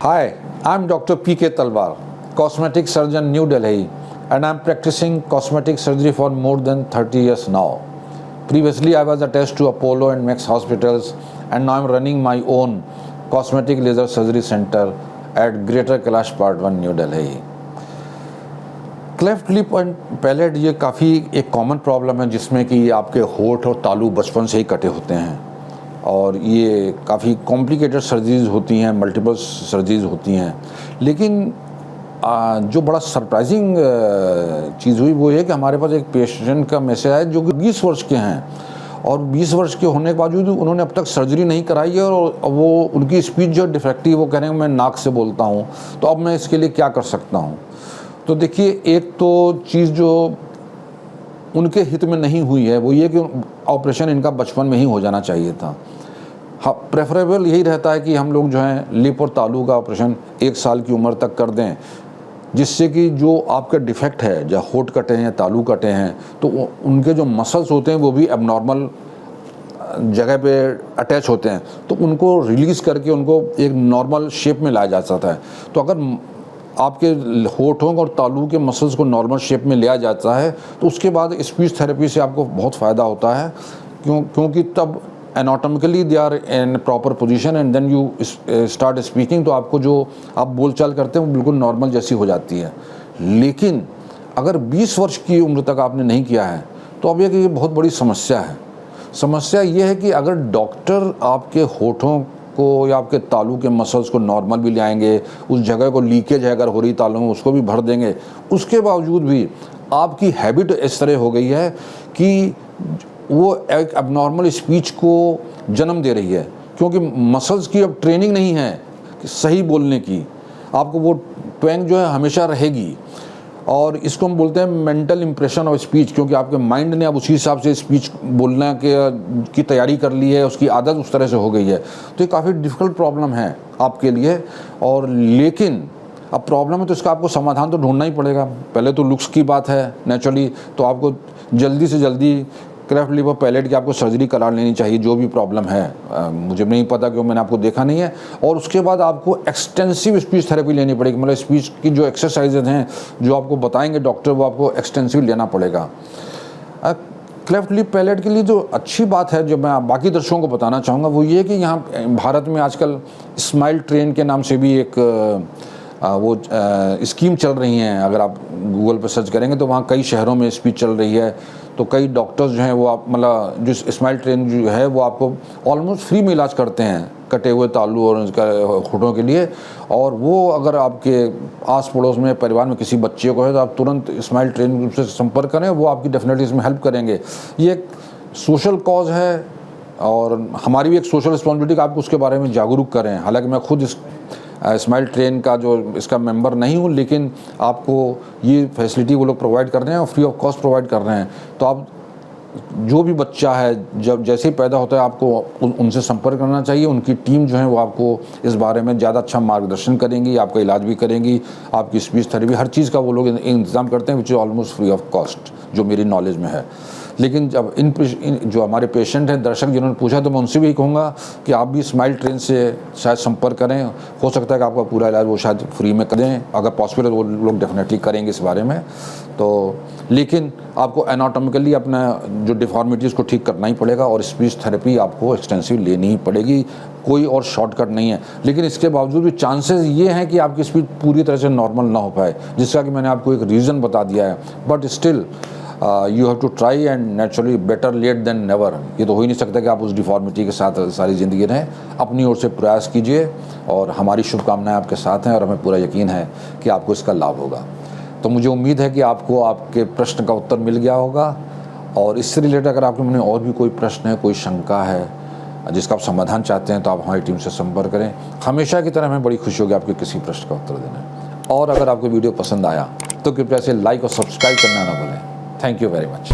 Hi, I'm Dr. P.K. Talwar, cosmetic surgeon, New Delhi, and I'm practicing cosmetic surgery for more than 30 years now. Previously, I was attached to Apollo and Max hospitals, and now I'm running my own cosmetic laser surgery center at Greater Kailash Part 1, New Delhi. Cleft lip and palate ये काफ़ी एक common problem है जिसमें कि आपके होठ और तालू बचपन से ही कटे होते हैं और ये काफ़ी कॉम्प्लिकेटेड सर्जरीज होती हैं, मल्टीपल सर्जरीज होती हैं। लेकिन जो बड़ा सरप्राइजिंग चीज़ हुई वो ये कि हमारे पास एक पेशेंट का मैसेज आया जो कि 20 वर्ष के हैं और 20 वर्ष के होने के बावजूद उन्होंने अब तक सर्जरी नहीं कराई है और वो उनकी स्पीच जो डिफेक्टिव वो कह रहे हैं मैं नाक से बोलता हूँ, तो अब मैं इसके लिए क्या कर सकता हूँ। तो देखिए, एक तो चीज़ जो उनके हित में नहीं हुई है वो ये कि ऑपरेशन इनका बचपन में ही हो जाना चाहिए था। हाँ, प्रेफरेबल यही रहता है कि हम लोग जो हैं लिप और तालू का ऑपरेशन 1 साल की उम्र तक कर दें, जिससे कि जो आपका डिफेक्ट है, जहाँ होठ कटे हैं, तालू कटे हैं, तो उनके जो मसल्स होते हैं वो भी एबनॉर्मल जगह पे अटैच होते हैं, तो उनको रिलीज़ करके उनको एक नॉर्मल शेप में लाया जा सकता है। तो अगर आपके होठों और तालू के मसल्स को नॉर्मल शेप में लिया जाता है तो उसके बाद स्पीच थेरेपी से आपको बहुत फ़ायदा होता है, क्योंकि तब anatomically they are in proper position and then you start speaking, तो आपको जो आप बोलचाल करते हैं वो बिल्कुल नॉर्मल जैसी हो जाती है। लेकिन अगर 20 वर्ष की उम्र तक आपने नहीं किया है तो अब ये बहुत बड़ी समस्या है। समस्या ये है कि अगर डॉक्टर आपके होठों को या आपके तालू के मसल्स को नॉर्मल भी ले आएंगे, उस जगह को लीकेज है अगर हो रही तालू में उसको भी भर देंगे, उसके बावजूद भी आपकी हैबिट इस तरह हो गई है कि वो एक अबनॉर्मल स्पीच को जन्म दे रही है, क्योंकि मसल्स की अब ट्रेनिंग नहीं है कि सही बोलने की। आपको वो ट्वैंग जो है हमेशा रहेगी और इसको हम बोलते हैं मेंटल इंप्रेशन ऑफ स्पीच, क्योंकि आपके माइंड ने अब उसी हिसाब से स्पीच बोलने की तैयारी कर ली है, उसकी आदत उस तरह से हो गई है। तो ये काफ़ी डिफ़िकल्ट प्रॉब्लम है आपके लिए। और लेकिन अब प्रॉब्लम है तो इसका आपको समाधान तो ढूंढना ही पड़ेगा। पहले तो लुक्स की बात है नेचुरली, तो आपको जल्दी से जल्दी क्लेफ्ट लिप और पैलेट की आपको सर्जरी करा लेनी चाहिए, जो भी प्रॉब्लम है। मुझे नहीं पता क्यों, मैंने आपको देखा नहीं है। और उसके बाद आपको एक्सटेंसिव स्पीच थेरेपी लेनी पड़ेगी, मतलब स्पीच की जो एक्सरसाइजेज हैं जो आपको बताएंगे डॉक्टर, वो आपको एक्सटेंसिव लेना पड़ेगा। क्लेफ्ट लिप पैलेट के लिए जो अच्छी बात है जो मैं बाकी दर्शकों को बताना चाहूँगा वो ये कि यहाँ भारत में आजकल स्माइल ट्रेन के नाम से भी एक वो स्कीम चल रही हैं। अगर आप गूगल पर सर्च करेंगे तो वहाँ कई शहरों में स्पीच चल रही है। तो कई डॉक्टर्स जो हैं वो आप मतलब जो स्माइल ट्रेन जो है वो आपको ऑलमोस्ट फ्री में इलाज करते हैं कटे हुए तालू और उसका होठों के लिए। और वो अगर आपके आस पड़ोस में परिवार में किसी बच्चे को है तो आप तुरंत स्माइल ट्रेन से संपर्क करें, वो आपकी डेफिनेटली इसमें हेल्प करेंगे। ये एक सोशल कॉज है और हमारी भी एक सोशल रिस्पॉन्सिबिलिटी आपको उसके बारे में जागरूक करें। हालांकि मैं खुद इस स्माइल ट्रेन का जो इसका मेंबर नहीं हूँ, लेकिन आपको ये फैसिलिटी वो लोग प्रोवाइड कर रहे हैं और फ्री ऑफ कॉस्ट प्रोवाइड कर रहे हैं। तो आप जो भी बच्चा है जब जैसे ही पैदा होता है आपको उनसे संपर्क करना चाहिए। उनकी टीम जो है वो आपको इस बारे में ज़्यादा अच्छा मार्गदर्शन करेंगी, आपका इलाज भी करेंगी, आपकी स्पीच थेरेपी हर चीज़ का वो लोग इंतज़ाम करते हैं, which is almost free of cost, जो मेरी नॉलेज में है। लेकिन जब इन जो हमारे पेशेंट हैं, दर्शक जिन्होंने पूछा, तो मैं उनसे भी कहूँगा कि आप भी स्माइल ट्रेन से शायद संपर्क करें। हो सकता है कि आपका पूरा इलाज वो शायद फ्री में करें, अगर पॉसिबल है वो लोग डेफिनेटली करेंगे इस बारे में। तो लेकिन आपको एनाटॉमिकली अपना जो डिफॉर्मिटीज़ को ठीक करना ही पड़ेगा और स्पीच थेरेपी आपको एक्सटेंसिव लेनी ही पड़ेगी, कोई और शॉर्टकट नहीं है। लेकिन इसके बावजूद भी चांसेस ये हैं कि आपकी स्पीच पूरी तरह से नॉर्मल ना हो पाए, जिसका कि मैंने आपको एक रीज़न बता दिया है। But still you have to try and naturally better late than never. ये तो हो ही नहीं सकता कि आप उस डिफॉर्मिटी के साथ सारी ज़िंदगी रहें। अपनी ओर से प्रयास कीजिए और हमारी शुभकामनाएं आपके साथ हैं और हमें पूरा यकीन है कि आपको इसका लाभ होगा। तो मुझे उम्मीद है कि आपको आपके प्रश्न का उत्तर मिल गया होगा। और इससे रिलेटेड अगर आपके मन में और भी कोई प्रश्न है, कोई शंका है जिसका आप समाधान चाहते हैं, तो आप हमारी टीम से संपर्क करें। हमेशा की तरह हमें बड़ी खुशी होगी आपके किसी प्रश्न का उत्तर देना। और अगर आपको वीडियो पसंद आया तो कृपया से लाइक और सब्सक्राइब करना ना भूलें। Thank you very much.